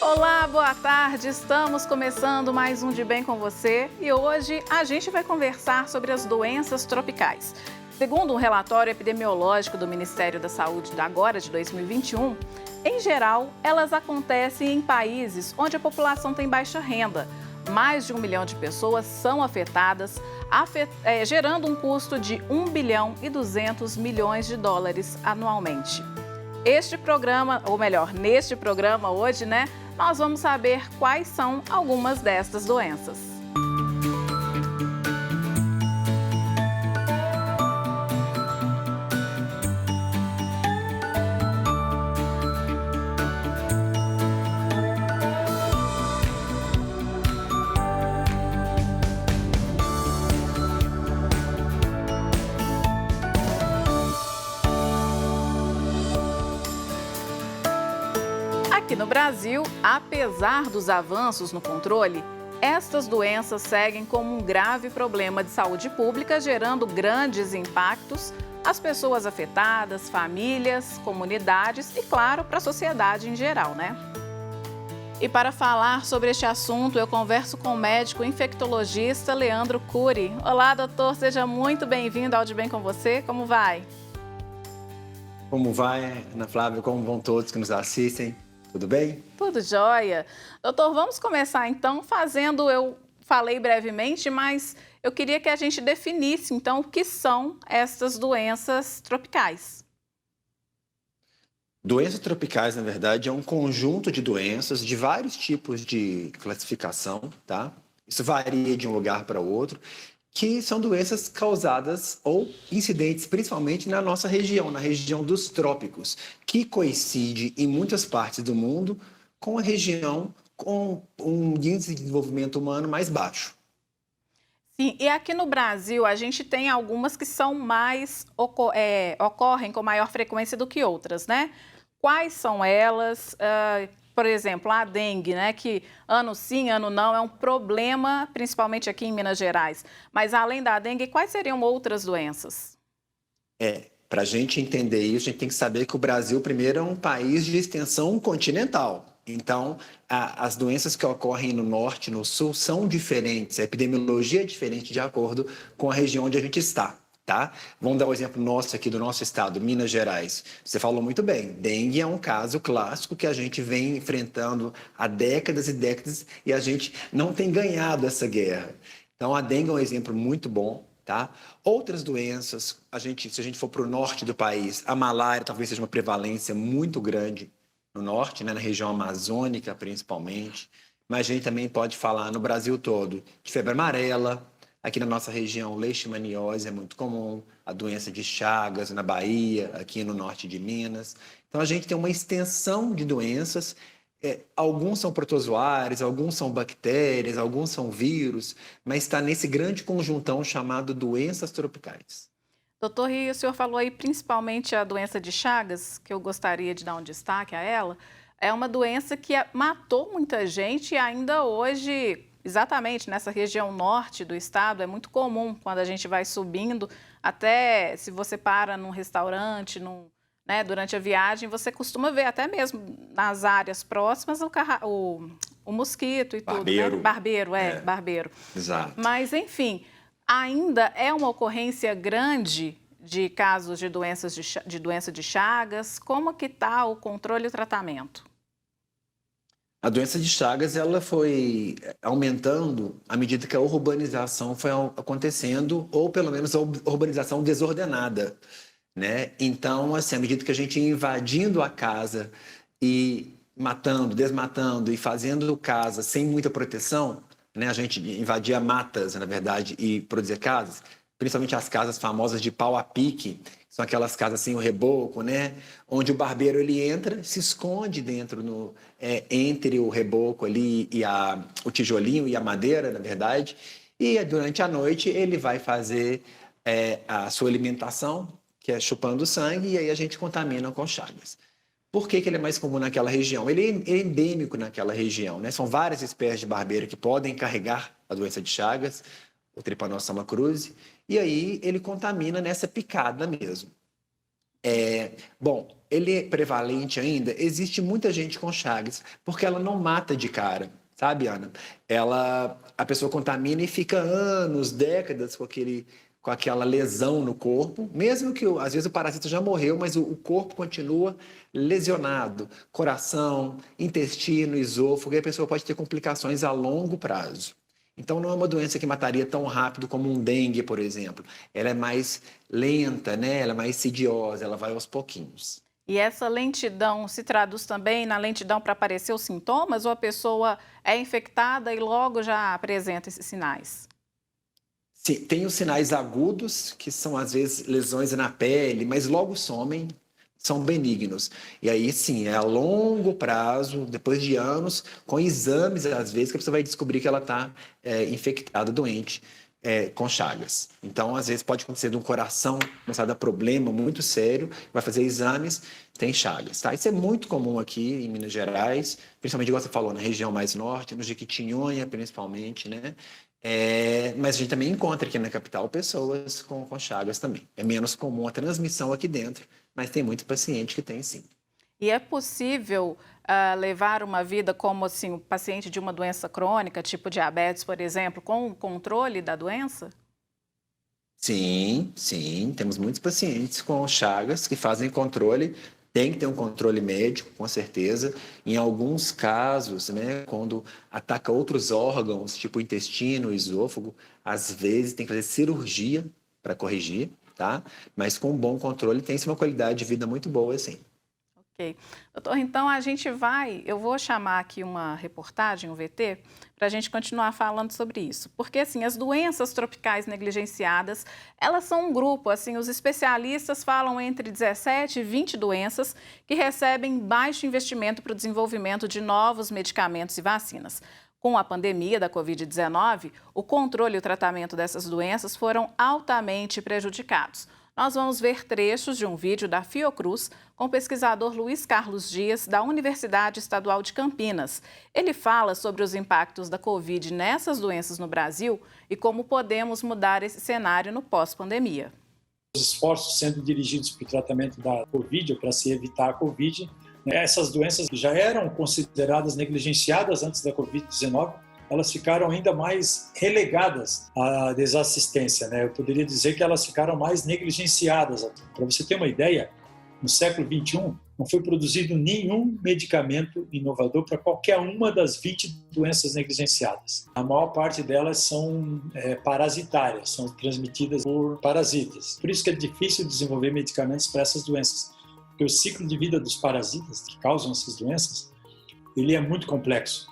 Olá, boa tarde. Estamos começando mais um De Bem com você e hoje a gente vai conversar sobre as doenças tropicais. Segundo um relatório epidemiológico do Ministério da Saúde agora de 2021, em geral, elas acontecem em países onde a população tem baixa renda. Mais de 1 milhão de pessoas são afetadas, gerando um custo de 1 bilhão e 200 milhões de dólares anualmente. Este programa, ou melhor, neste programa hoje, nós vamos saber quais são algumas destas doenças. Aqui no Brasil, apesar dos avanços no controle, estas doenças seguem como um grave problema de saúde pública, gerando grandes impactos às pessoas afetadas, famílias, comunidades e, claro, para a sociedade em geral, E para falar sobre este assunto, eu converso com o médico infectologista Leandro Cury. Olá, doutor, seja muito bem-vindo ao De Bem com você. Como vai? Como vai, Ana Flávia? Como vão todos que nos assistem? Tudo bem? Tudo jóia. Doutor, vamos começar então eu falei brevemente, mas eu queria que a gente definisse então o que são estas doenças tropicais. Doenças tropicais, na verdade, é um conjunto de doenças de vários tipos de classificação, tá? Isso varia de um lugar para outro, que são doenças causadas ou incidentes principalmente na nossa região, na região dos trópicos, que coincide em muitas partes do mundo com a região com um índice de desenvolvimento humano mais baixo. Sim, e aqui no Brasil a gente tem algumas que são ocorrem com maior frequência do que outras, Quais são elas? Por exemplo, a dengue, que ano sim, ano não, é um problema, principalmente aqui em Minas Gerais. Mas além da dengue, quais seriam outras doenças? Para a gente entender isso, a gente tem que saber que o Brasil, primeiro, é um país de extensão continental. Então, as doenças que ocorrem no norte e no sul são diferentes, a epidemiologia é diferente de acordo com a região onde a gente está. Tá? Vamos dar o exemplo nosso aqui do nosso estado, Minas Gerais. Você falou muito bem, dengue é um caso clássico que a gente vem enfrentando há décadas e décadas e a gente não tem ganhado essa guerra. Então, a dengue é um exemplo muito bom. Tá? Outras doenças, se a gente for para o norte do país, a malária talvez seja uma prevalência muito grande no norte, na região amazônica principalmente, mas a gente também pode falar no Brasil todo de febre amarela. Aqui na nossa região, leishmaniose é muito comum, a doença de Chagas na Bahia, aqui no norte de Minas. Então, a gente tem uma extensão de doenças, alguns são protozoários, alguns são bactérias, alguns são vírus, mas está nesse grande conjuntão chamado doenças tropicais. Doutor, e o senhor falou aí principalmente a doença de Chagas, que eu gostaria de dar um destaque a ela. É uma doença que matou muita gente e ainda hoje, exatamente nessa região norte do estado, é muito comum quando a gente vai subindo, até se você para num restaurante, durante a viagem, você costuma ver até mesmo nas áreas próximas o mosquito e Barbeiro. tudo, Barbeiro, barbeiro. Exato. Mas, enfim, ainda é uma ocorrência grande de casos de doença de Chagas. Como que está o controle e o tratamento? A doença de Chagas ela foi aumentando à medida que a urbanização foi acontecendo, ou pelo menos a urbanização desordenada, Então, assim, à medida que a gente ia invadindo a casa e matando, desmatando e fazendo casa sem muita proteção, A gente invadia matas, na verdade, e produzia casas, principalmente as casas famosas de pau a pique, são aquelas casas sem o reboco, Onde o barbeiro ele entra, se esconde dentro entre o reboco ali e o tijolinho e a madeira, na verdade, e durante a noite ele vai fazer a sua alimentação, que é chupando sangue, e aí a gente contamina com Chagas. Por que ele é mais comum naquela região? Ele é endêmico naquela região, São várias espécies de barbeiro que podem carregar a doença de Chagas, o Trypanosoma cruzi, e aí ele contamina nessa picada mesmo. Bom, ele é prevalente ainda. Existe muita gente com Chagas, porque ela não mata de cara, sabe, Ana? A pessoa contamina e fica anos, décadas com aquela lesão no corpo, mesmo que às vezes o parasita já morreu, mas o corpo continua lesionado, coração, intestino, esôfago, e a pessoa pode ter complicações a longo prazo. Então, não é uma doença que mataria tão rápido como um dengue, por exemplo. Ela é mais lenta, né? Ela é mais insidiosa, ela vai aos pouquinhos. E essa lentidão se traduz também na lentidão para aparecer os sintomas ou a pessoa é infectada e logo já apresenta esses sinais? Sim, tem os sinais agudos, que são às vezes lesões na pele, mas logo somem, são benignos. E aí sim, é a longo prazo, depois de anos, com exames, às vezes, que a pessoa vai descobrir que ela está infectada, doente, com Chagas. Então, às vezes, pode acontecer de um coração começar a dar problema muito sério, vai fazer exames, tem Chagas. Tá? Isso é muito comum aqui em Minas Gerais, principalmente, igual você falou, na região mais norte, no Jequitinhonha, principalmente, né? Mas a gente também encontra aqui na capital pessoas com Chagas também. É menos comum a transmissão aqui dentro, mas tem muito paciente que tem sim. E é possível levar uma vida como assim, o paciente de uma doença crônica, tipo diabetes, por exemplo, com o controle da doença? Sim, sim. Temos muitos pacientes com Chagas que fazem controle. Tem que ter um controle médico, com certeza. Em alguns casos, né, quando ataca outros órgãos, tipo intestino, esôfago, às vezes tem que fazer cirurgia para corrigir, tá? Mas com um bom controle tem-se uma qualidade de vida muito boa, assim. Ok. Doutor, então eu vou chamar aqui uma reportagem, um VT, para a gente continuar falando sobre isso. Porque, assim, as doenças tropicais negligenciadas, elas são um grupo, assim, os especialistas falam entre 17 e 20 doenças que recebem baixo investimento para o desenvolvimento de novos medicamentos e vacinas. Com a pandemia da Covid-19, o controle e o tratamento dessas doenças foram altamente prejudicados. Nós vamos ver trechos de um vídeo da Fiocruz com o pesquisador Luiz Carlos Dias, da Universidade Estadual de Campinas. Ele fala sobre os impactos da Covid nessas doenças no Brasil e como podemos mudar esse cenário no pós-pandemia. Os esforços sendo dirigidos para o tratamento da Covid, ou para se evitar a Covid, essas doenças já eram consideradas negligenciadas antes da Covid-19, elas ficaram ainda mais relegadas à desassistência, né? Eu poderia dizer que elas ficaram mais negligenciadas. Para você ter uma ideia, no século XXI, não foi produzido nenhum medicamento inovador para qualquer uma das 20 doenças negligenciadas. A maior parte delas são parasitárias, são transmitidas por parasitas. Por isso que é difícil desenvolver medicamentos para essas doenças, porque o ciclo de vida dos parasitas que causam essas doenças, ele é muito complexo.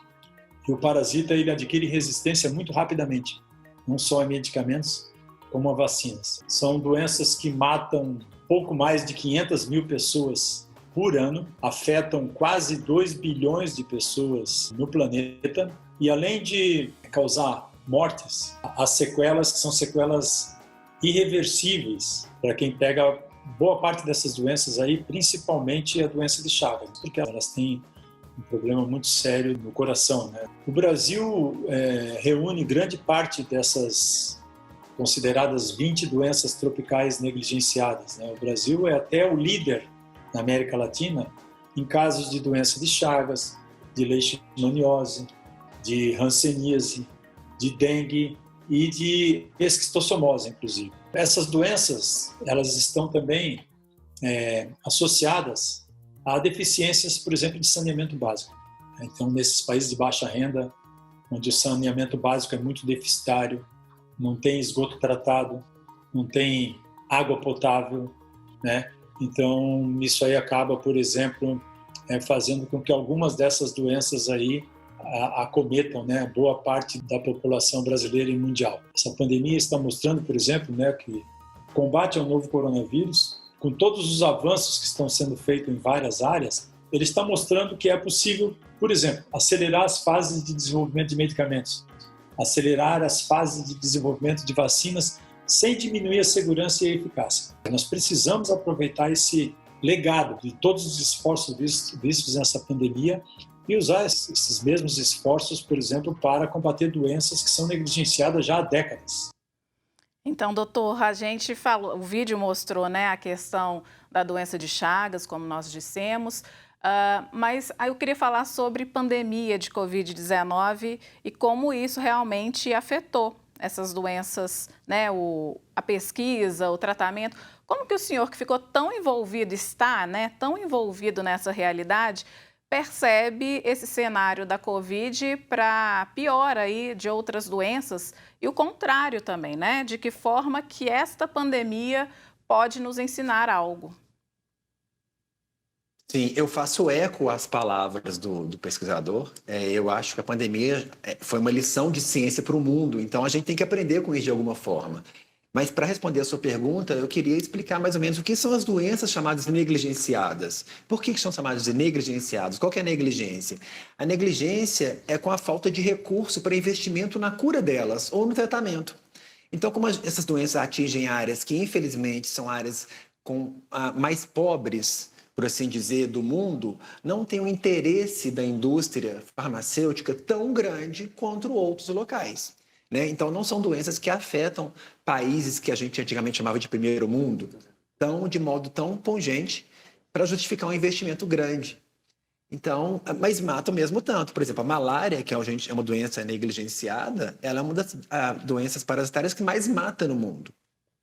E o parasita ele adquire resistência muito rapidamente, não só a medicamentos, como a vacinas. São doenças que matam pouco mais de 500 mil pessoas por ano, afetam quase 2 bilhões de pessoas no planeta e, além de causar mortes, as sequelas que são sequelas irreversíveis para quem pega boa parte dessas doenças aí, principalmente a doença de Chagas, porque elas têm um problema muito sério no coração, né? O Brasil reúne grande parte dessas consideradas 20 doenças tropicais negligenciadas, né? O Brasil é até o líder na América Latina em casos de doença de Chagas, de leishmaniose, de hanseníase, de dengue e de esquistossomose, inclusive. Essas doenças, elas estão também associadas a deficiências, por exemplo, de saneamento básico. Então, nesses países de baixa renda, onde o saneamento básico é muito deficitário, não tem esgoto tratado, não tem água potável, né? Então, isso aí acaba, por exemplo, fazendo com que algumas dessas doenças aí acometam, né, boa parte da população brasileira e mundial. Essa pandemia está mostrando, por exemplo, né, que o combate ao novo coronavírus, com todos os avanços que estão sendo feitos em várias áreas, ele está mostrando que é possível, por exemplo, acelerar as fases de desenvolvimento de medicamentos, acelerar as fases de desenvolvimento de vacinas sem diminuir a segurança e a eficácia. Nós precisamos aproveitar esse legado de todos os esforços vistos nessa pandemia e usar esses mesmos esforços, por exemplo, para combater doenças que são negligenciadas já há décadas. Então, doutor, a gente falou, o vídeo mostrou, né, a questão da doença de Chagas, como nós dissemos, mas aí eu queria falar sobre pandemia de Covid-19 e como isso realmente afetou essas doenças, né, a pesquisa, o tratamento. Como que o senhor, que ficou tão envolvido, está, né, tão envolvido nessa realidade, percebe esse cenário da Covid para pior aí de outras doenças e o contrário também, né? De que forma que esta pandemia pode nos ensinar algo? Sim, eu faço eco às palavras do pesquisador. Eu acho que a pandemia foi uma lição de ciência para o mundo, então a gente tem que aprender com isso de alguma forma. Mas para responder a sua pergunta, eu queria explicar mais ou menos o que são as doenças chamadas negligenciadas. Por que são chamadas de negligenciadas? Qual que é a negligência? A negligência é com a falta de recurso para investimento na cura delas ou no tratamento. Então, como essas doenças atingem áreas que, infelizmente, são áreas mais pobres, por assim dizer, do mundo, não tem um interesse da indústria farmacêutica tão grande quanto outros locais. Né? Então, não são doenças que afetam países que a gente antigamente chamava de primeiro mundo, de modo tão pungente para justificar um investimento grande. Então, mas matam mesmo tanto. Por exemplo, a malária, que é uma doença negligenciada, ela é uma das doenças parasitárias que mais mata no mundo.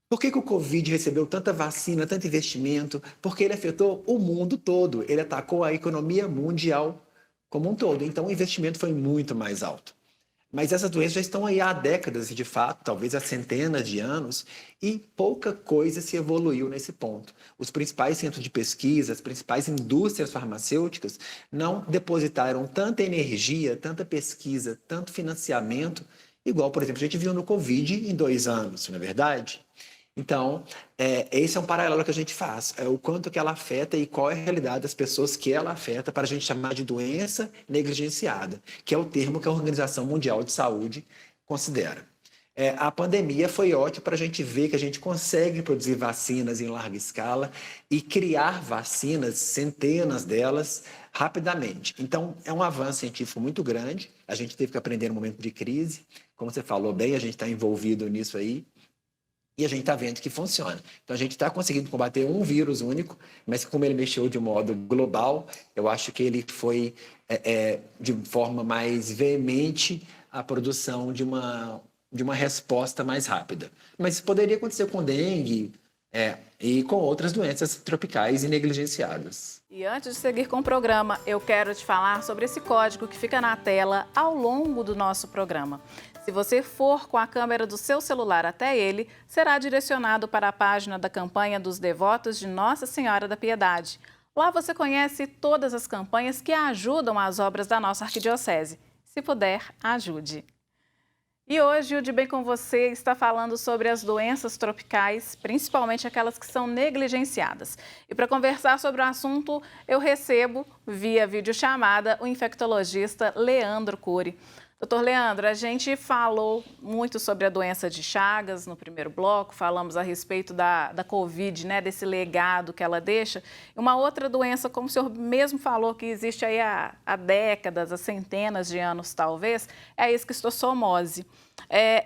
Por que o Covid recebeu tanta vacina, tanto investimento? Porque ele afetou o mundo todo. Ele atacou a economia mundial como um todo. Então, o investimento foi muito mais alto. Mas essas doenças já estão aí há décadas, de fato, talvez há centenas de anos, e pouca coisa se evoluiu nesse ponto. Os principais centros de pesquisa, as principais indústrias farmacêuticas não depositaram tanta energia, tanta pesquisa, tanto financiamento, igual, por exemplo, a gente viu no Covid em 2 anos, não é verdade? Então, esse é um paralelo que a gente faz, o quanto que ela afeta e qual é a realidade das pessoas que ela afeta para a gente chamar de doença negligenciada, que é o termo que a Organização Mundial de Saúde considera. A pandemia foi ótima para a gente ver que a gente consegue produzir vacinas em larga escala e criar vacinas, centenas delas, rapidamente. Então, é um avanço científico muito grande, a gente teve que aprender no momento de crise, como você falou bem, a gente está envolvido nisso aí, e a gente está vendo que funciona. Então, a gente está conseguindo combater um vírus único, mas como ele mexeu de modo global, eu acho que ele foi, de forma mais veemente, a produção de uma resposta mais rápida. Mas isso poderia acontecer com dengue e com outras doenças tropicais e negligenciadas. E antes de seguir com o programa, eu quero te falar sobre esse código que fica na tela ao longo do nosso programa. Se você for com a câmera do seu celular até ele, será direcionado para a página da campanha dos devotos de Nossa Senhora da Piedade. Lá você conhece todas as campanhas que ajudam as obras da nossa arquidiocese. Se puder, ajude. E hoje o De Bem com Você está falando sobre as doenças tropicais, principalmente aquelas que são negligenciadas. E para conversar sobre o assunto, eu recebo, via videochamada, o infectologista Leandro Cury. Doutor Leandro, a gente falou muito sobre a doença de Chagas no primeiro bloco, falamos a respeito da Covid, né, desse legado que ela deixa. Uma outra doença, como o senhor mesmo falou, que existe aí há décadas, há centenas de anos talvez, é a esquistossomose,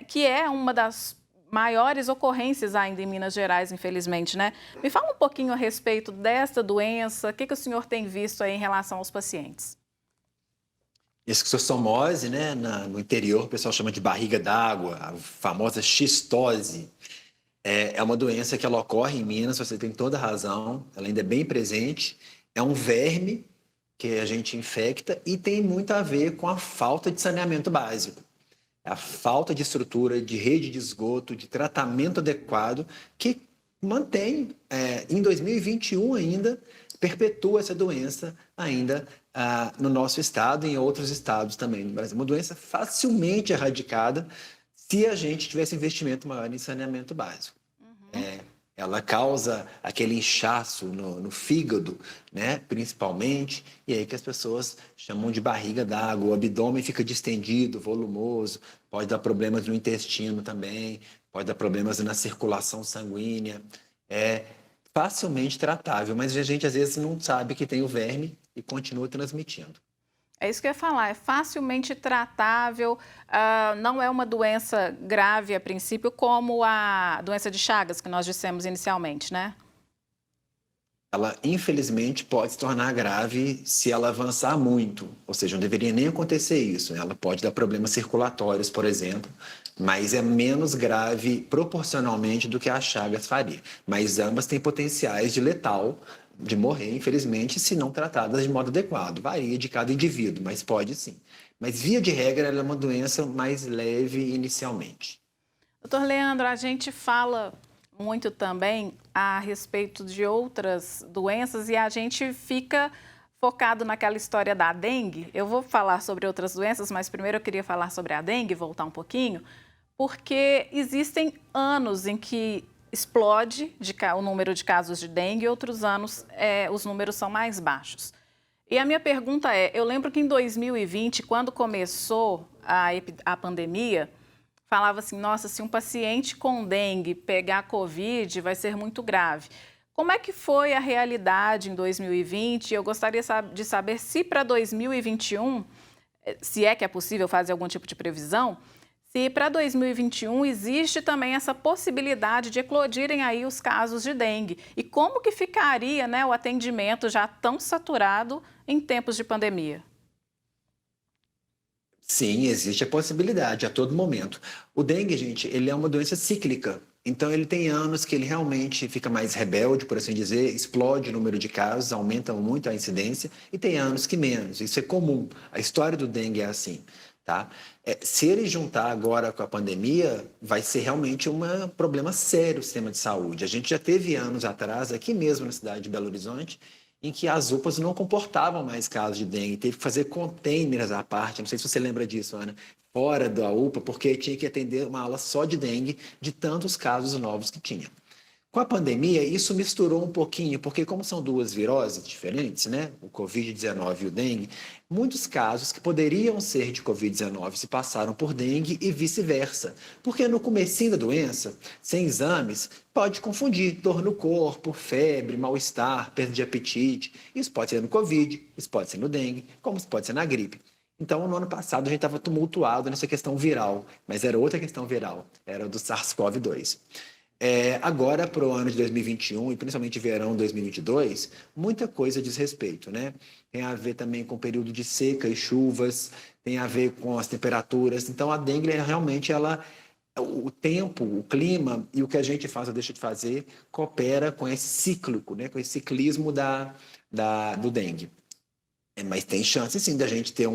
que é uma das maiores ocorrências ainda em Minas Gerais, infelizmente, né? Me fala um pouquinho a respeito dessa doença, o que o senhor tem visto aí em relação aos pacientes? Esquistossomose, né, no interior, o pessoal chama de barriga d'água, a famosa xistose. É uma doença que ela ocorre em Minas, você tem toda a razão, ela ainda é bem presente. É um verme que a gente infecta e tem muito a ver com a falta de saneamento básico. A falta de estrutura, de rede de esgoto, de tratamento adequado, que mantém, em 2021 ainda, perpetua essa doença ainda no nosso estado e em outros estados também no Brasil. Uma doença facilmente erradicada se a gente tivesse investimento maior em saneamento básico. Ela causa aquele inchaço no fígado, né, principalmente, e aí que as pessoas chamam de barriga d'água, o abdômen fica distendido, volumoso, pode dar problemas no intestino também, pode dar problemas na circulação sanguínea, é facilmente tratável, mas a gente às vezes não sabe que tem o verme e continua transmitindo. É isso que eu ia falar, é facilmente tratável, não é uma doença grave a princípio, como a doença de Chagas, que nós dissemos inicialmente, né? Ela, infelizmente, pode se tornar grave se ela avançar muito. Ou seja, não deveria nem acontecer isso. Ela pode dar problemas circulatórios, por exemplo, mas é menos grave proporcionalmente do que a Chagas faria. Mas ambas têm potenciais de letal, de morrer, infelizmente, se não tratadas de modo adequado. Varia de cada indivíduo, mas pode sim. Mas, via de regra, ela é uma doença mais leve inicialmente. Doutor Leandro, a gente fala muito também a respeito de outras doenças e a gente fica focado naquela história da dengue. Eu vou falar sobre outras doenças, mas primeiro eu queria falar sobre a dengue, voltar um pouquinho, porque existem anos em que explode o número de casos de dengue e outros anos os números são mais baixos. E a minha pergunta é, eu lembro que em 2020, quando começou a pandemia, falava assim, nossa, se um paciente com dengue pegar Covid, vai ser muito grave. Como é que foi a realidade em 2020? Eu gostaria de saber se para 2021, se é que é possível fazer algum tipo de previsão, se para 2021 existe também essa possibilidade de eclodirem aí os casos de dengue. E como que ficaria, né, o atendimento já tão saturado em tempos de pandemia? Sim, existe a possibilidade a todo momento. O dengue, gente, ele é uma doença cíclica. Então, ele tem anos que ele realmente fica mais rebelde, por assim dizer, explode o número de casos, aumenta muito a incidência, e tem anos que menos. Isso é comum. A história do dengue é assim, tá? Se ele juntar agora com a pandemia, vai ser realmente um problema sério o sistema de saúde. A gente já teve anos atrás, aqui mesmo na cidade de Belo Horizonte, em que as UPAs não comportavam mais casos de dengue, teve que fazer containers à parte, não sei se você lembra disso, Ana, fora da UPA, porque tinha que atender uma ala só de dengue, de tantos casos novos que tinha. Com a pandemia, isso misturou um pouquinho, porque como são duas viroses diferentes, né, o Covid-19 e o dengue, muitos casos que poderiam ser de Covid-19 se passaram por dengue e vice-versa. Porque no comecinho da doença, sem exames, pode confundir dor no corpo, febre, mal-estar, perda de apetite. Isso pode ser no Covid, isso pode ser no dengue, como isso pode ser na gripe. Então, no ano passado, a gente estava tumultuado nessa questão viral, mas era outra questão viral, era do SARS-CoV-2. Agora, para o ano de 2021 e principalmente verão 2022, muita coisa diz respeito, né? Tem a ver também com o período de seca e chuvas, tem a ver com as temperaturas. Então, a dengue, realmente, o tempo, o clima e o que a gente faz ou deixa de fazer coopera com esse cíclico, né? Com esse ciclismo do dengue. Mas tem chance, sim, da gente ter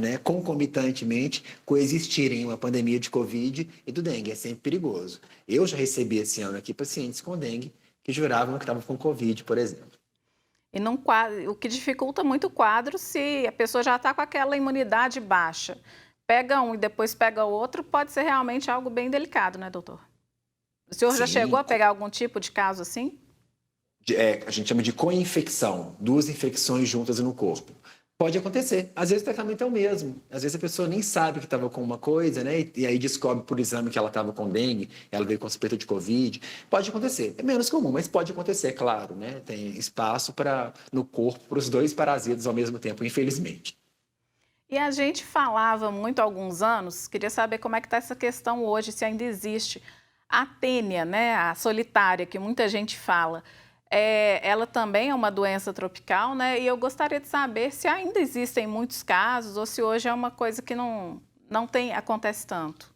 né, concomitantemente coexistirem uma pandemia de Covid e do dengue. É sempre perigoso. Eu já recebi esse ano aqui pacientes com dengue que juravam que estavam com Covid, por exemplo. E o que dificulta muito o quadro, se a pessoa já está com aquela imunidade baixa, pega um e depois pega outro, pode ser realmente algo bem delicado, né, doutor? O senhor já chegou a pegar algum tipo de caso assim? A gente chama de co-infecção, duas infecções juntas no corpo. Pode acontecer. Às vezes o tratamento é o mesmo. Às vezes a pessoa nem sabe que estava com uma coisa, né? E aí descobre por exame que ela estava com dengue, ela veio com suspeita de Covid. Pode acontecer. É menos comum, mas pode acontecer, claro, né? Tem espaço no corpo para os dois parasitas ao mesmo tempo, infelizmente. E a gente falava muito há alguns anos, queria saber como é que está essa questão hoje, se ainda existe. A tênia, né? A solitária, que muita gente fala. Ela também é uma doença tropical, né? E eu gostaria de saber se ainda existem muitos casos ou se hoje é uma coisa que não acontece tanto.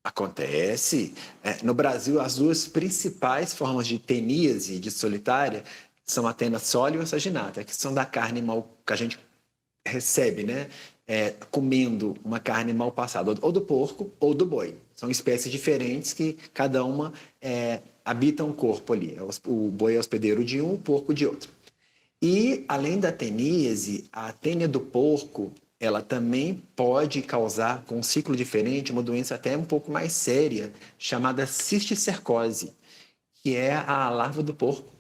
Acontece. No Brasil, as duas principais formas de teníase e de solitária são a tena sólio e a saginata, que são da carne mal que a gente recebe, né? Comendo uma carne mal passada, ou do porco ou do boi. São espécies diferentes que cada uma habita um corpo ali. O boi é hospedeiro de um, o porco de outro. E, além da teníase, a tênia do porco, ela também pode causar, com um ciclo diferente, uma doença até um pouco mais séria, chamada cisticercose, que é a larva do porco.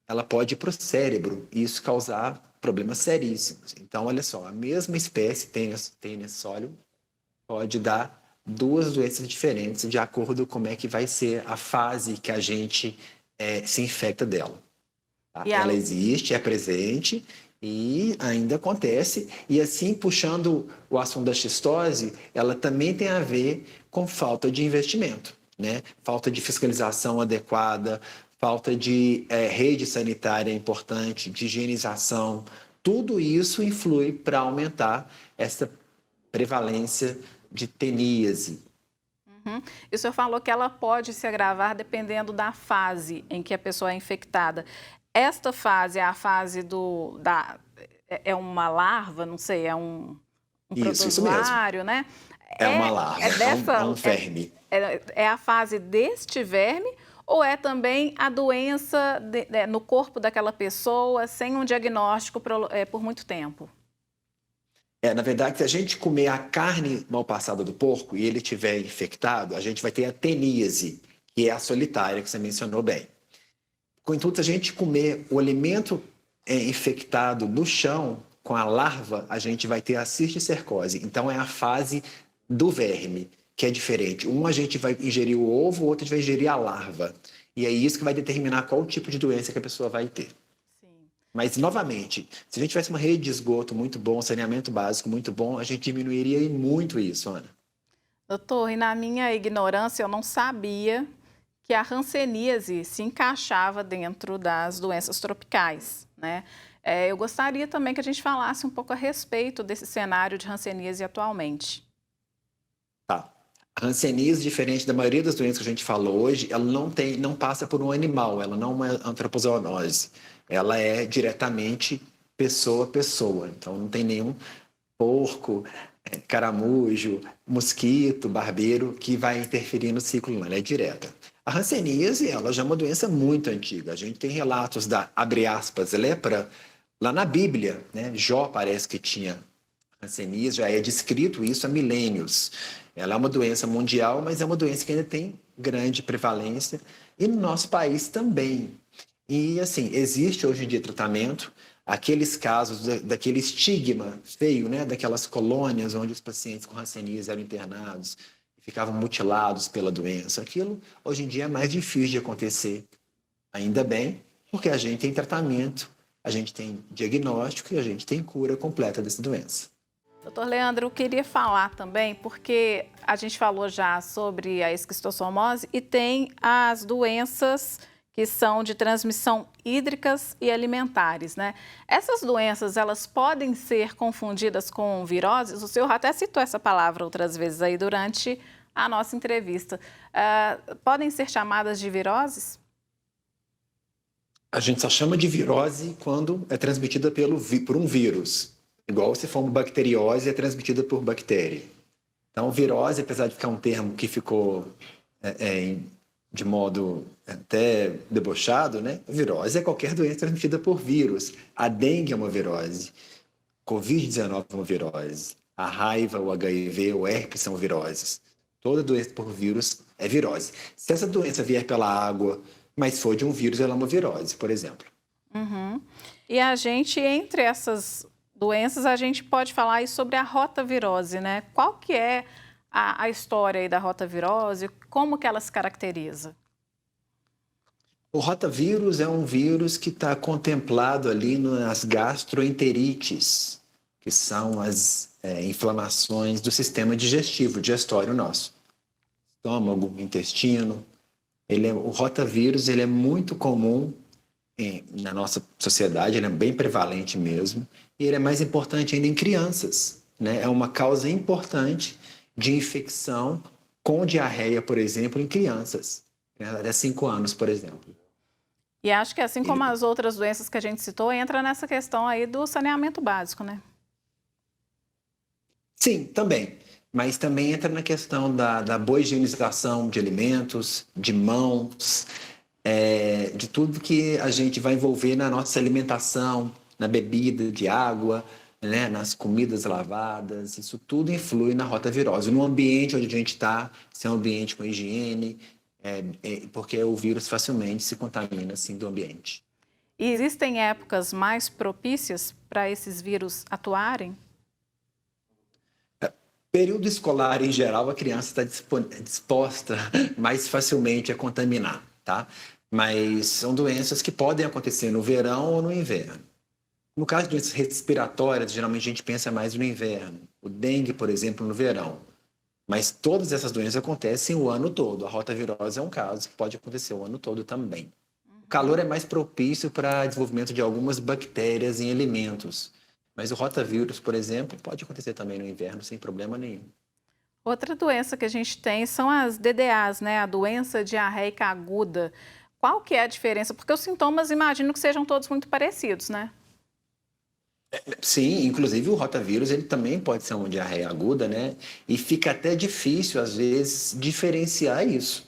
Ela pode ir para o cérebro e isso causar problemas seríssimos. Então, olha só, a mesma espécie, tênia sólio, pode dar duas doenças diferentes de acordo com como é que vai ser a fase que a gente se infecta dela. Tá? Ela existe, é presente E ainda acontece, e assim, puxando o assunto da xistose, ela também tem a ver com falta de investimento, né? Falta de fiscalização adequada, falta de rede sanitária importante, de higienização. Tudo isso influi para aumentar essa prevalência de teníase. Uhum. E o senhor falou que ela pode se agravar dependendo da fase em que a pessoa é infectada. Esta fase é a fase é uma larva, não sei, é um Isso mesmo. protozoário, né? É uma larva, é um verme. É a fase deste verme ou é também a doença no corpo daquela pessoa sem um diagnóstico por muito tempo? Na verdade, se a gente comer a carne mal passada do porco e ele estiver infectado, a gente vai ter a teníase, que é a solitária, que você mencionou bem. Contudo, se a gente comer o alimento infectado no chão, com a larva, a gente vai ter a cisticercose. Então, é a fase do verme, que é diferente. Um a gente vai ingerir o ovo, o outro a gente vai ingerir a larva. E é isso que vai determinar qual tipo de doença que a pessoa vai ter. Mas, novamente, se a gente tivesse uma rede de esgoto muito bom, saneamento básico muito bom, a gente diminuiria muito isso, Ana. Doutor, e na minha ignorância, eu não sabia que a hanseníase se encaixava dentro das doenças tropicais, né? Eu gostaria também que a gente falasse um pouco a respeito desse cenário de hanseníase atualmente. Tá. A hanseníase, diferente da maioria das doenças que a gente falou hoje, ela não passa por um animal, ela não é antropozoonose. Ela é diretamente pessoa a pessoa. Então, não tem nenhum porco, caramujo, mosquito, barbeiro que vai interferir no ciclo humano. Ela é direta. A hanseníase, ela já é uma doença muito antiga. A gente tem relatos da, abre aspas, lepra, lá na Bíblia, né? Jó parece que tinha hanseníase, já é descrito isso há milênios. Ela é uma doença mundial, mas é uma doença que ainda tem grande prevalência. E no nosso país também. E, assim, existe hoje em dia tratamento, aqueles casos daquele estigma feio, né? Daquelas colônias onde os pacientes com hanseníase eram internados e ficavam mutilados pela doença. Aquilo, hoje em dia, é mais difícil de acontecer. Ainda bem, porque a gente tem tratamento, a gente tem diagnóstico e a gente tem cura completa dessa doença. Doutor Leandro, eu queria falar também, porque a gente falou já sobre a esquistossomose e tem as doenças que são de transmissão hídricas e alimentares, né? Essas doenças, elas podem ser confundidas com viroses? O senhor até citou essa palavra outras vezes aí durante a nossa entrevista. Podem ser chamadas de viroses? A gente só chama de virose quando é transmitida por um vírus. Igual se for uma bacteriose, é transmitida por bactéria. Então, virose, apesar de ficar um termo que ficou de modo até debochado, né? Virose é qualquer doença transmitida por vírus. A dengue é uma virose. Covid-19 é uma virose. A raiva, o HIV, o herpes são viroses. Toda doença por vírus é virose. Se essa doença vier pela água, mas for de um vírus, ela é uma virose, por exemplo. Uhum. E a gente, entre essas doenças, a gente pode falar aí sobre a rotavirose, né? Qual que é a história aí da rotavirose? Como que ela se caracteriza? O rotavírus é um vírus que está contemplado ali nas gastroenterites, que são as inflamações do sistema digestivo, digestório nosso. Estômago, intestino. O rotavírus ele é muito comum na nossa sociedade, ele é bem prevalente mesmo, e ele é mais importante ainda em crianças, né? É uma causa importante de infecção com diarreia, por exemplo, em crianças, né? Até 5 anos, por exemplo. E acho que assim como as outras doenças que a gente citou, entra nessa questão aí do saneamento básico, né? Sim, também. Mas também entra na questão da boa higienização de alimentos, de mãos, de tudo que a gente vai envolver na nossa alimentação, na bebida de água, né, nas comidas lavadas. Isso tudo influi na rotavirose. No ambiente onde a gente está, se é um ambiente com higiene, porque o vírus facilmente se contamina assim do ambiente. E existem épocas mais propícias para esses vírus atuarem? Período escolar, em geral, a criança está disposta mais facilmente a contaminar, tá? Mas são doenças que podem acontecer no verão ou no inverno. No caso de doenças respiratórias, geralmente a gente pensa mais no inverno. O dengue, por exemplo, no verão. Mas todas essas doenças acontecem o ano todo. A rotavirose é um caso que pode acontecer o ano todo também. O calor é mais propício para desenvolvimento de algumas bactérias em alimentos. Mas o rotavírus, por exemplo, pode acontecer também no inverno sem problema nenhum. Outra doença que a gente tem são as DDAs, né? A doença diarreica aguda. Qual que é a diferença? Porque os sintomas, imagino que sejam todos muito parecidos, né? Sim, inclusive o rotavírus ele também pode ser uma diarreia aguda, né? E fica até difícil, às vezes, diferenciar isso,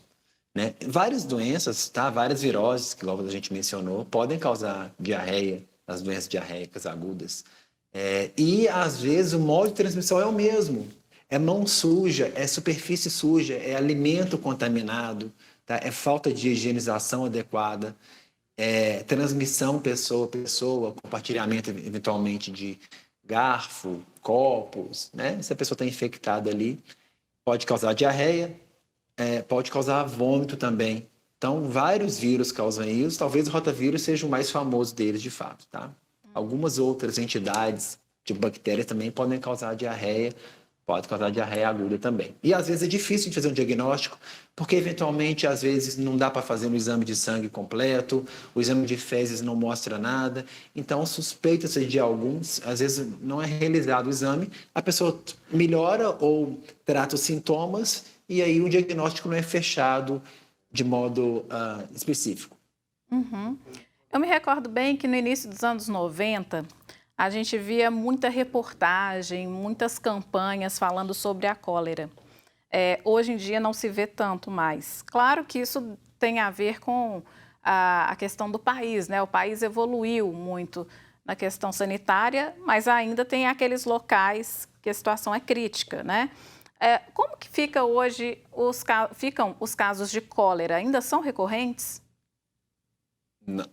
né? Várias doenças, tá? Várias viroses, que logo a gente mencionou, podem causar diarreia, as doenças diarreicas agudas. E, às vezes, o modo de transmissão é o mesmo. É mão suja, é superfície suja, é alimento contaminado, tá? É falta de higienização adequada. Transmissão pessoa a pessoa, compartilhamento eventualmente de garfo, copos, né? Se a pessoa está infectada ali, pode causar diarreia, pode causar vômito também. Então, vários vírus causam isso, talvez o rotavírus seja o mais famoso deles de fato, tá? Algumas outras entidades de bactérias também podem causar diarreia, pode causar diarreia aguda também. E às vezes é difícil de fazer um diagnóstico, porque eventualmente às vezes não dá para fazer um exame de sangue completo, o exame de fezes não mostra nada, então suspeita-se de alguns, às vezes não é realizado o exame, a pessoa melhora ou trata os sintomas e aí o diagnóstico não é fechado de modo específico. Uhum. Eu me recordo bem que no início dos anos 90, a gente via muita reportagem, muitas campanhas falando sobre a cólera. Hoje em dia não se vê tanto mais. Claro que isso tem a ver com a questão do país, né? O país evoluiu muito na questão sanitária, mas ainda tem aqueles locais que a situação é crítica, né? Como que fica hoje ficam os casos de cólera? Ainda são recorrentes?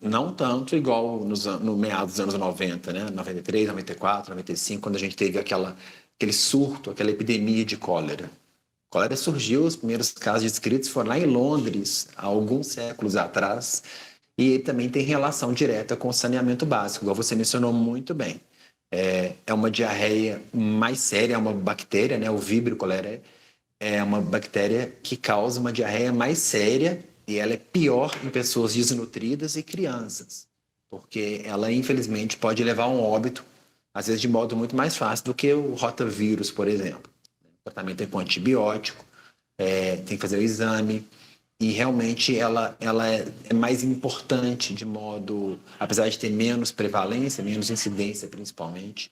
Não tanto igual no meados dos anos 90, né? 93, 94, 95, quando a gente teve aquele surto, aquela epidemia de cólera. A cólera surgiu, os primeiros casos descritos foram lá em Londres, há alguns séculos atrás, e ele também tem relação direta com o saneamento básico, igual você mencionou muito bem. É uma diarreia mais séria, é uma bactéria, né? O Vibrio cholerae é uma bactéria que causa uma diarreia mais séria e ela é pior em pessoas desnutridas e crianças, porque ela, infelizmente, pode levar a um óbito, às vezes de modo muito mais fácil do que o rotavírus, por exemplo. O tratamento é com antibiótico, tem que fazer o exame, e realmente ela é mais importante de modo, apesar de ter menos prevalência, menos incidência principalmente,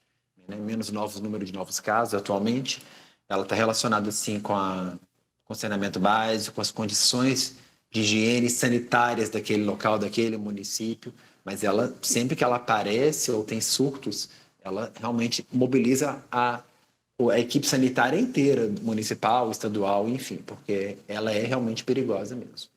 né, menos número de novos casos atualmente, ela está relacionada sim com o saneamento básico, com as condições de higiene sanitárias daquele local, daquele município, mas ela, sempre que ela aparece ou tem surtos, ela realmente mobiliza a equipe sanitária inteira, municipal, estadual, enfim, porque ela é realmente perigosa mesmo.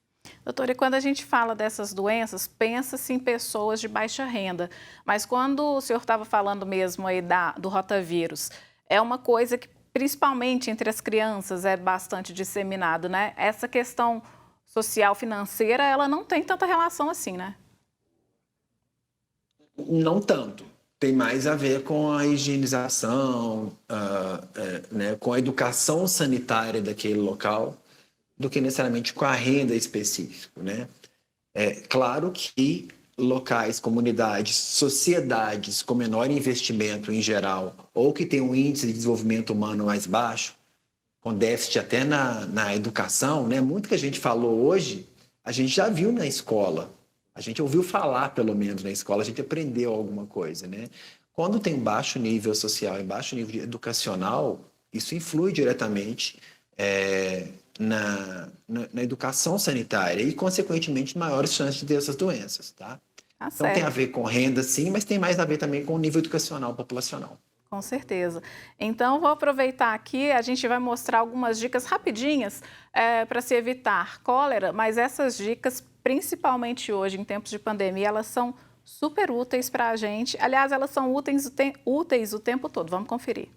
Doutora, e quando a gente fala dessas doenças, pensa-se em pessoas de baixa renda, mas quando o senhor estava falando mesmo aí do rotavírus, é uma coisa que principalmente entre as crianças é bastante disseminado, né? Essa questão social, financeira, ela não tem tanta relação assim, né? Não tanto. Tem mais a ver com a higienização, né, com a educação sanitária daquele local, do que necessariamente com a renda específica, né? É claro que locais, comunidades, sociedades com menor investimento em geral, ou que tem um índice de desenvolvimento humano mais baixo, com déficit até na educação, né? Muito que a gente falou hoje, a gente já viu na escola. A gente ouviu falar, pelo menos, na escola, a gente aprendeu alguma coisa, né? Quando tem baixo nível social e baixo nível educacional, isso influi diretamente na educação sanitária e, consequentemente, maiores chances de ter essas doenças, tá? Então, tem a ver com renda, sim, mas tem mais a ver também com o nível educacional populacional. Com certeza. Então, vou aproveitar aqui, a gente vai mostrar algumas dicas rapidinhas para se evitar cólera, mas essas dicas, principalmente hoje, em tempos de pandemia, elas são super úteis para a gente. Aliás, elas são úteis o tempo todo. Vamos conferir.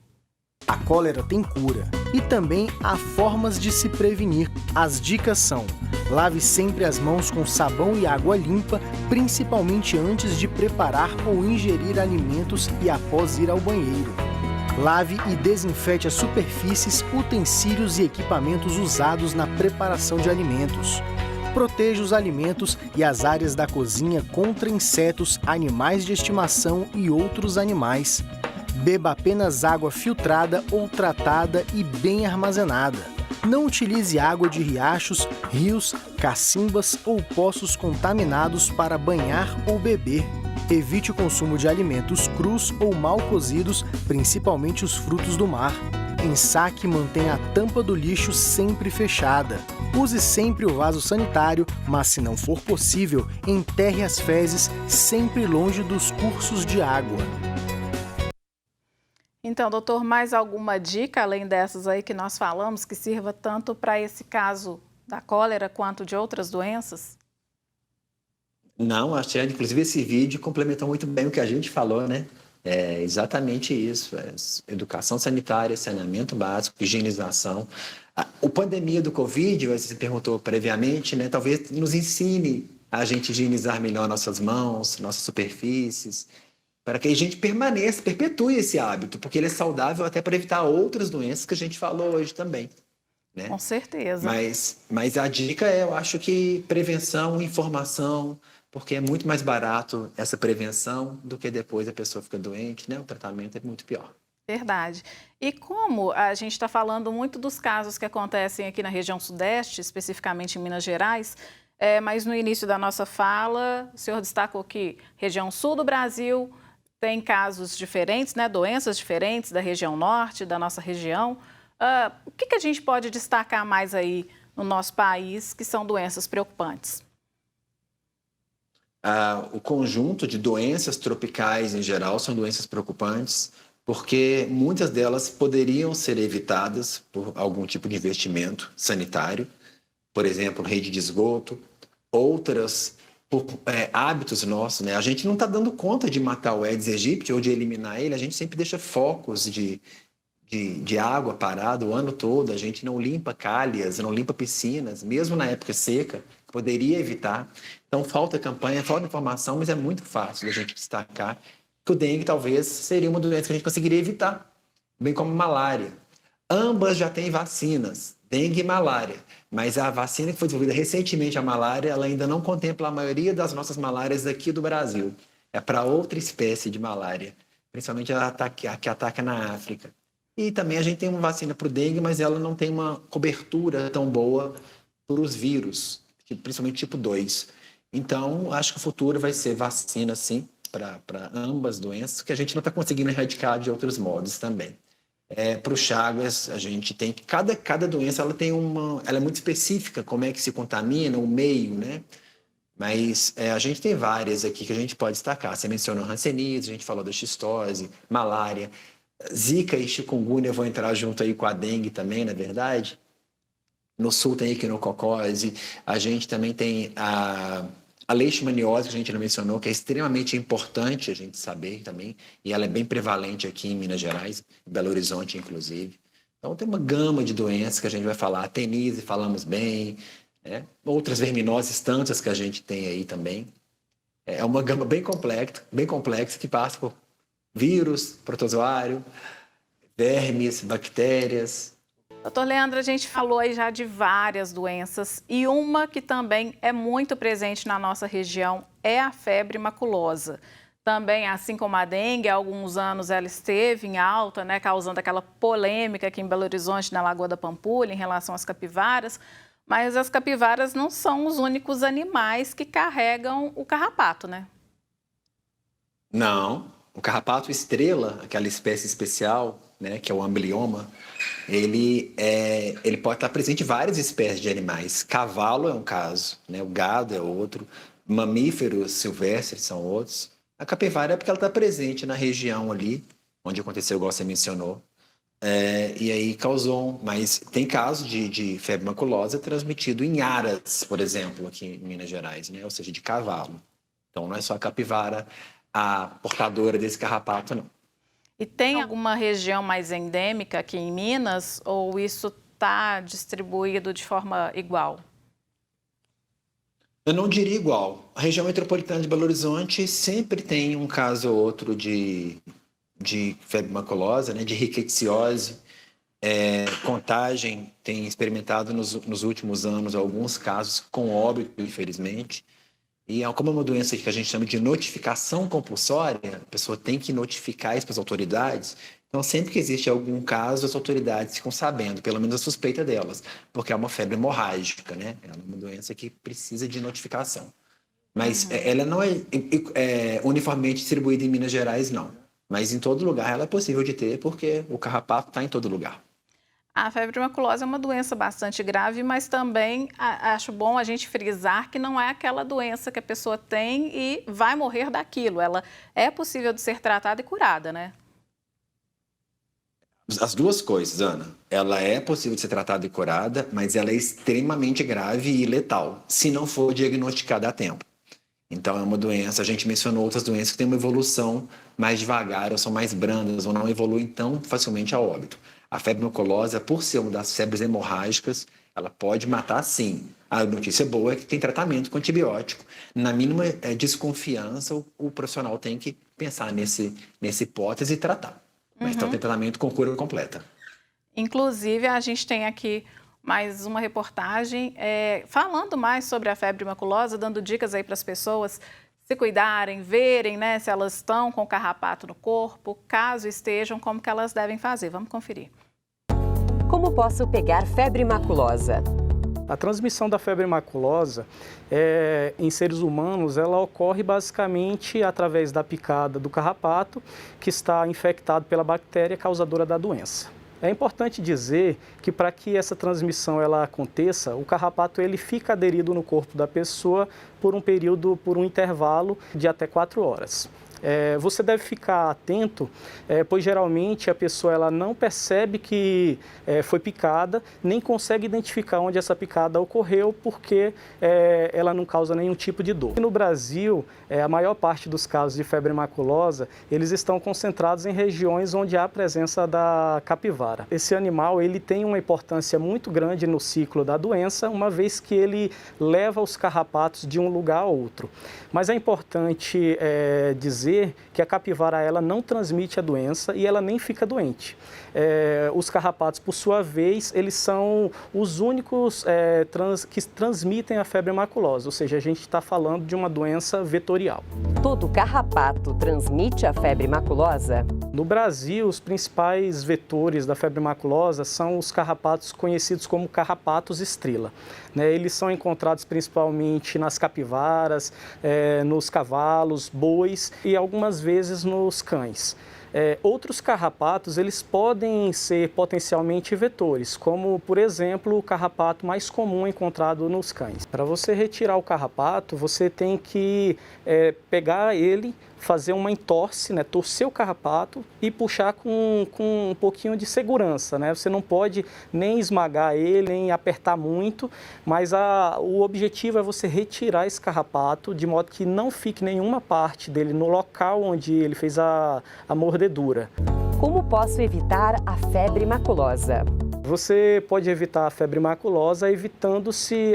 A cólera tem cura e também há formas de se prevenir. As dicas são: Lave sempre as mãos com sabão e água limpa, principalmente antes de preparar ou ingerir alimentos e após ir ao banheiro. Lave e desinfete as superfícies, utensílios e equipamentos usados na preparação de alimentos. Proteja os alimentos e as áreas da cozinha contra insetos, animais de estimação e outros animais. Beba apenas água filtrada ou tratada e bem armazenada. Não utilize água de riachos, rios, cacimbas ou poços contaminados para banhar ou beber. Evite o consumo de alimentos crus ou mal cozidos, principalmente os frutos do mar. Ensaque e mantenha a tampa do lixo sempre fechada. Use sempre o vaso sanitário, mas se não for possível, enterre as fezes sempre longe dos cursos de água. Então, doutor, mais alguma dica, além dessas aí que nós falamos, que sirva tanto para esse caso da cólera quanto de outras doenças? Não, achei, inclusive esse vídeo complementou muito bem o que a gente falou, né? É exatamente isso, educação sanitária, saneamento básico, higienização. A pandemia do Covid, você perguntou previamente, né? Talvez nos ensine a gente higienizar melhor nossas mãos, nossas superfícies, para que a gente permaneça, perpetue esse hábito, porque ele é saudável até para evitar outras doenças que a gente falou hoje também, né? Com certeza. Mas a dica é, eu acho que prevenção, informação, porque é muito mais barato essa prevenção do que depois a pessoa fica doente, né? O tratamento é muito pior. Verdade. E como a gente está falando muito dos casos que acontecem aqui na região sudeste, especificamente em Minas Gerais, mas no início da nossa fala, o senhor destacou que região sul do Brasil tem casos diferentes, né? Doenças diferentes da região norte, da nossa região. O que a gente pode destacar mais aí no nosso país que são doenças preocupantes? O conjunto de doenças tropicais em geral são doenças preocupantes, porque muitas delas poderiam ser evitadas por algum tipo de investimento sanitário, por exemplo, rede de esgoto, outras por hábitos nossos, né? A gente não está dando conta de matar o Aedes aegypti ou de eliminar ele, a gente sempre deixa focos de água parado o ano todo, a gente não limpa calhas, não limpa piscinas, mesmo na época seca, poderia evitar. Então falta campanha, falta informação, mas é muito fácil a gente destacar que o dengue talvez seria uma doença que a gente conseguiria evitar, bem como a malária. Ambas já têm vacinas, dengue e malária, mas a vacina que foi desenvolvida recentemente, a malária, ela ainda não contempla a maioria das nossas malárias aqui do Brasil. É para outra espécie de malária, principalmente a que ataca na África. E também a gente tem uma vacina para o dengue, mas ela não tem uma cobertura tão boa para os vírus, principalmente tipo 2. Então, acho que o futuro vai ser vacina, sim, para ambas doenças, que a gente não está conseguindo erradicar de outros modos também. Para o Chagas, a gente tem que cada doença ela é muito específica, como é que se contamina, o meio, né? Mas a gente tem várias aqui que a gente pode destacar. Você mencionou hanseníase, a gente falou da xistose, malária, zika e chikungunya vão entrar junto aí com a dengue também, na verdade. No sul tem equinococose, a gente também tem a leishmaniose, que a gente não mencionou, que é extremamente importante a gente saber também, e ela é bem prevalente aqui em Minas Gerais, em Belo Horizonte, inclusive. Então, tem uma gama de doenças que a gente vai falar. A tenise, falamos bem, né? Outras verminoses, tantas que a gente tem aí também. É uma gama bem complexa que passa por vírus, protozoário, vermes, bactérias. Doutor Leandro, a gente falou aí já de várias doenças e uma que também é muito presente na nossa região é a febre maculosa. Também, assim como a dengue, há alguns anos ela esteve em alta, né, causando aquela polêmica aqui em Belo Horizonte, na Lagoa da Pampulha, em relação às capivaras. Mas as capivaras não são os únicos animais que carregam o carrapato, né? Não. O carrapato estrela, aquela espécie especial, né, que é o amblioma, ele pode estar presente em várias espécies de animais. Cavalo é um caso, né? O gado é outro, mamíferos silvestres são outros. A capivara é porque ela está presente na região ali, onde aconteceu, igual você mencionou, e aí causou. Mas tem casos de febre maculosa transmitido em aras, por exemplo, aqui em Minas Gerais, né? Ou seja, de cavalo. Então não é só a capivara a portadora desse carrapato, não. E tem alguma região mais endêmica aqui em Minas ou isso está distribuído de forma igual? Eu não diria igual. A região metropolitana de Belo Horizonte sempre tem um caso ou outro de febre maculosa, né, de rickettsiose. Contagem tem experimentado nos últimos anos alguns casos com óbito, infelizmente. E como é uma doença que a gente chama de notificação compulsória, a pessoa tem que notificar isso para as autoridades. Então, sempre que existe algum caso, as autoridades ficam sabendo, pelo menos a suspeita delas, porque é uma febre hemorrágica, né? É uma doença que precisa de notificação. Mas ela não é uniformemente distribuída em Minas Gerais, não. Mas em todo lugar ela é possível de ter, porque o carrapato está em todo lugar. A febre maculosa é uma doença bastante grave, mas também acho bom a gente frisar que não é aquela doença que a pessoa tem e vai morrer daquilo. Ela é possível de ser tratada e curada, né? As duas coisas, Ana. Ela é possível de ser tratada e curada, mas ela é extremamente grave e letal, se não for diagnosticada a tempo. Então, é uma doença, a gente mencionou outras doenças que têm uma evolução mais devagar, ou são mais brandas, ou não evoluem tão facilmente a óbito. A febre maculosa, por ser uma das febres hemorrágicas, ela pode matar sim. A notícia boa é que tem tratamento com antibiótico. Na mínima desconfiança, o profissional tem que pensar nessa hipótese e tratar. Mas então tem tratamento com cura completa. Inclusive, a gente tem aqui mais uma reportagem falando mais sobre a febre maculosa, dando dicas aí para as pessoas se cuidarem, verem, né, se elas estão com carrapato no corpo, caso estejam, como que elas devem fazer. Vamos conferir. Como posso pegar febre maculosa? A transmissão da febre maculosa em seres humanos, ela ocorre basicamente através da picada do carrapato, que está infectado pela bactéria causadora da doença. É importante dizer que para que essa transmissão ela aconteça, o carrapato ele fica aderido no corpo da pessoa por um intervalo de até 4 horas. Você deve ficar atento, pois geralmente a pessoa ela não percebe que foi picada, nem consegue identificar onde essa picada ocorreu, porque ela não causa nenhum tipo de dor. No Brasil, a maior parte dos casos de febre maculosa, eles estão concentrados em regiões onde há a presença da capivara. Esse animal ele tem uma importância muito grande no ciclo da doença, uma vez que ele leva os carrapatos de um lugar a outro. Mas é importante dizer que a capivara ela não transmite a doença e ela nem fica doente. Os carrapatos, por sua vez, eles são os únicos que transmitem a febre maculosa, ou seja, a gente está falando de uma doença vetorial. Todo carrapato transmite a febre maculosa? No Brasil, os principais vetores da febre maculosa são os carrapatos conhecidos como carrapatos estrela. Eles são encontrados principalmente nas capivaras, nos cavalos, bois e algumas vezes nos cães. Outros carrapatos eles podem ser potencialmente vetores, como, por exemplo, o carrapato mais comum encontrado nos cães. Para você retirar o carrapato, você tem que pegar ele, fazer uma entorse, torcer o carrapato e puxar com um pouquinho de segurança. Você não pode nem esmagar ele, nem apertar muito, mas o objetivo é você retirar esse carrapato de modo que não fique nenhuma parte dele no local onde ele fez a mordedura. Como posso evitar a febre maculosa? Você pode evitar a febre maculosa evitando-se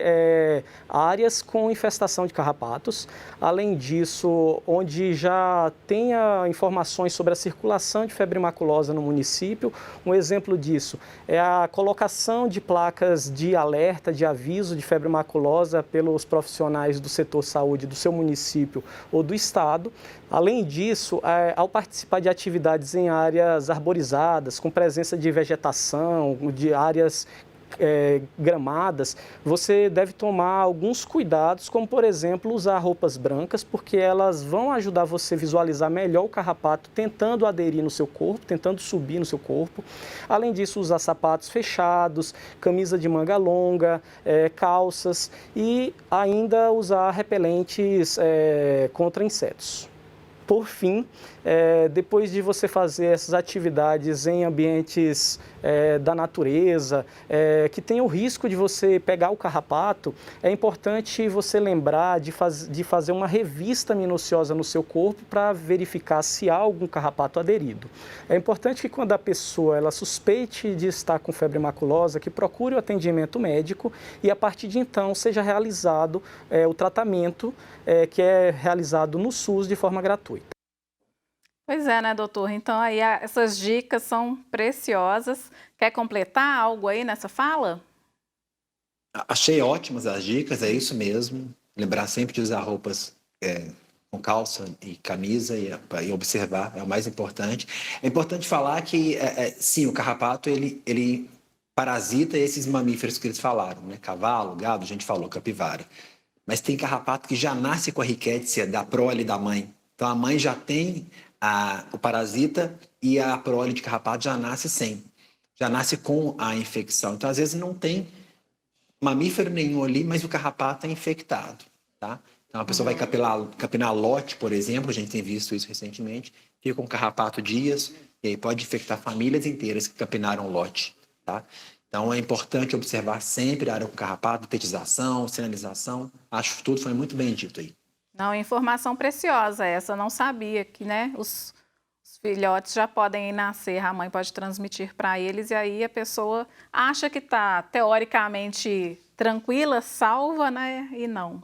áreas com infestação de carrapatos. Além disso, onde já tenha informações sobre a circulação de febre maculosa no município. Um exemplo disso é a colocação de placas de alerta, de aviso de febre maculosa pelos profissionais do setor saúde do seu município ou do estado. Além disso, ao participar de atividades em áreas arborizadas, com presença de vegetação, de áreas gramadas, você deve tomar alguns cuidados, como por exemplo usar roupas brancas, porque elas vão ajudar você a visualizar melhor o carrapato tentando aderir no seu corpo, tentando subir no seu corpo. Além disso, usar sapatos fechados, camisa de manga longa, calças e ainda usar repelentes contra insetos. por fim, depois de você fazer essas atividades em ambientes da natureza, que tem o risco de você pegar o carrapato, é importante você lembrar de fazer uma revista minuciosa no seu corpo para verificar se há algum carrapato aderido. É importante que quando a pessoa ela suspeite de estar com febre maculosa, que procure o atendimento médico e a partir de então seja realizado o tratamento que é realizado no SUS de forma gratuita. Pois é, né, doutor? Então, aí essas dicas são preciosas. Quer completar algo aí nessa fala? Achei ótimas as dicas, é isso mesmo. Lembrar sempre de usar roupas com calça e camisa e observar, é o mais importante. É importante falar que, sim, o carrapato, ele parasita esses mamíferos que eles falaram, né? Cavalo, gado, a gente falou, capivara. Mas tem carrapato que já nasce com a rickettsia da prole da mãe. Então, a mãe já tem o parasita e a prole de carrapato já nasce sem. Já nasce com a infecção. Então, às vezes, não tem mamífero nenhum ali, mas o carrapato é infectado, tá? Então, a pessoa vai capinar lote, por exemplo, a gente tem visto isso recentemente, fica com carrapato dias, e aí pode infectar famílias inteiras que capinaram lote, tá? Então, é importante observar sempre a área com carrapato, petização, sinalização. Acho que tudo foi muito bem dito aí. Não, informação preciosa essa, não sabia que, né, os filhotes já podem nascer, a mãe pode transmitir para eles e aí a pessoa acha que está teoricamente tranquila, salva, né, e não.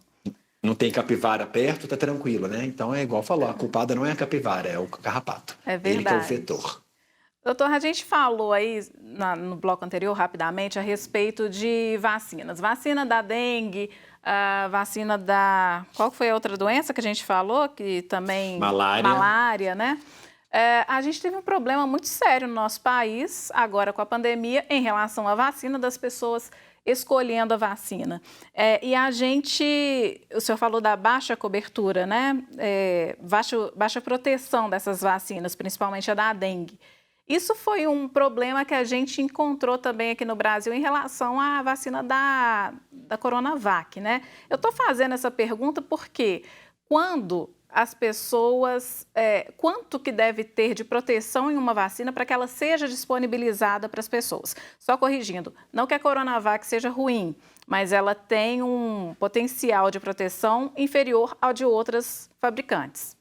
Não tem capivara perto, tá tranquilo, né? Então, é igual falou, a culpada não é a capivara, é o carrapato. É verdade. Ele que é o vetor. Doutor, a gente falou aí no bloco anterior, rapidamente, a respeito de vacinas. Vacina da dengue, a vacina da... Qual foi a outra doença que a gente falou? Que também... Malária, né? A gente teve um problema muito sério no nosso país, agora com a pandemia, em relação à vacina, das pessoas escolhendo a vacina. E a gente... O senhor falou da baixa cobertura, né? Baixa proteção dessas vacinas, principalmente a da dengue. Isso foi um problema que a gente encontrou também aqui no Brasil em relação à vacina da Coronavac, né? Eu estou fazendo essa pergunta porque quando as pessoas... quanto que deve ter de proteção em uma vacina para que ela seja disponibilizada para as pessoas? Só corrigindo, não que a Coronavac seja ruim, mas ela tem um potencial de proteção inferior ao de outras fabricantes.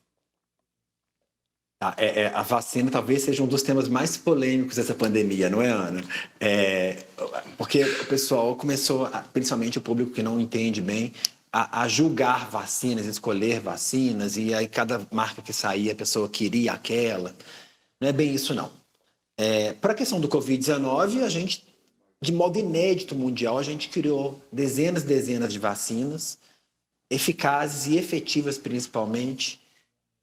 A vacina talvez seja um dos temas mais polêmicos dessa pandemia, não é, Ana? Porque o pessoal começou, principalmente o público que não entende bem, a julgar vacinas, escolher vacinas, e aí cada marca que saía a pessoa queria aquela. Não é bem isso, não. Para a questão do Covid-19, a gente, de modo inédito mundial, a gente criou dezenas e dezenas de vacinas, eficazes e efetivas principalmente,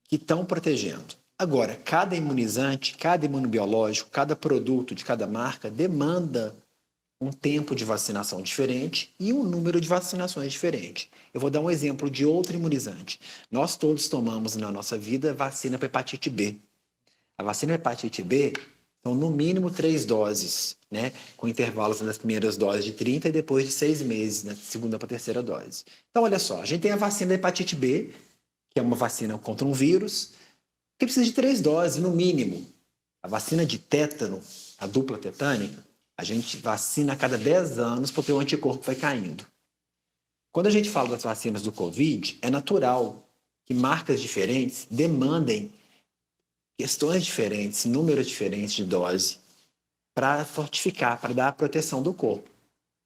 que estão protegendo. Agora, cada imunizante, cada imunobiológico, cada produto de cada marca demanda um tempo de vacinação diferente e um número de vacinações diferente. Eu vou dar um exemplo de outro imunizante. Nós todos tomamos na nossa vida vacina para hepatite B. A vacina para hepatite B são no mínimo 3 doses, né? Com intervalos nas primeiras doses de 30 e depois de 6 meses, na segunda para a terceira dose. Então, olha só, a gente tem a vacina da hepatite B, que é uma vacina contra um vírus, que precisa de 3 doses, no mínimo. A vacina de tétano, a dupla tetânica, a gente vacina a cada 10 anos porque o anticorpo vai caindo. Quando a gente fala das vacinas do Covid, é natural que marcas diferentes demandem questões diferentes, números diferentes de dose para fortificar, para dar a proteção do corpo.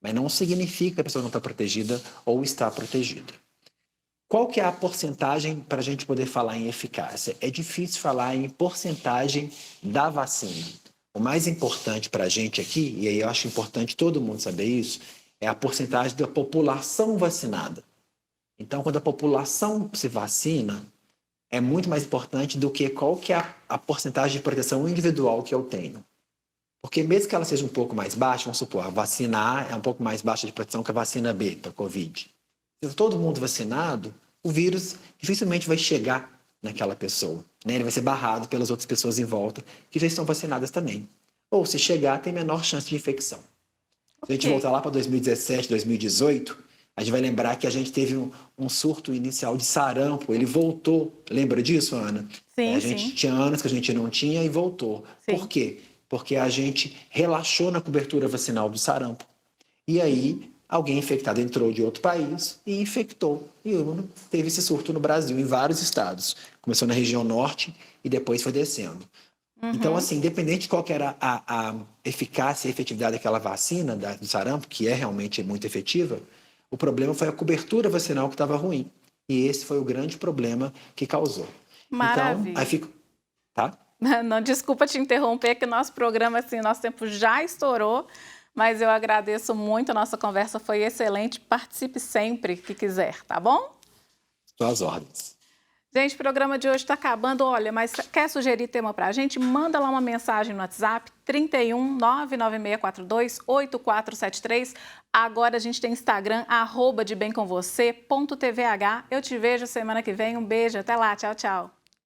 Mas não significa que a pessoa não está protegida ou está protegida. Qual que é a porcentagem para a gente poder falar em eficácia? É difícil falar em porcentagem da vacina. O mais importante para a gente aqui, e aí eu acho importante todo mundo saber isso, é a porcentagem da população vacinada. Então, quando a população se vacina, é muito mais importante do que qual que é a porcentagem de proteção individual que eu tenho. Porque mesmo que ela seja um pouco mais baixa, vamos supor, a vacina A é um pouco mais baixa de proteção que a vacina B para Covid. Se todo mundo vacinado, o vírus dificilmente vai chegar naquela pessoa, né? Ele vai ser barrado pelas outras pessoas em volta que já estão vacinadas também. Ou se chegar, tem menor chance de infecção. Se a gente voltar lá para 2017, 2018, A gente vai lembrar que a gente teve um surto inicial de sarampo, ele voltou. Lembra disso, Ana? Sim, A gente tinha anos que a gente não tinha e voltou. Sim. Por quê? Porque a gente relaxou na cobertura vacinal do sarampo. E aí, alguém infectado entrou de outro país e infectou. E teve esse surto no Brasil, em vários estados. Começou na região norte e depois foi descendo. Então, assim, independente de qual que era a eficácia e efetividade daquela vacina do sarampo, que é realmente muito efetiva, o problema foi a cobertura vacinal que estava ruim. E esse foi o grande problema que causou. Maravilha. Então, aí fica... Tá? Não, desculpa te interromper, que nosso programa, assim, nosso tempo já estourou, mas eu agradeço muito, a nossa conversa foi excelente. Participe sempre que quiser, tá bom? Estou às ordens. Gente, o programa de hoje está acabando. Olha, mas quer sugerir tema para a gente? Manda lá uma mensagem no WhatsApp, 31 99642 8473. Agora a gente tem Instagram, @debemcomvocê.tvh. Eu te vejo semana que vem. Um beijo, até lá, tchau, tchau.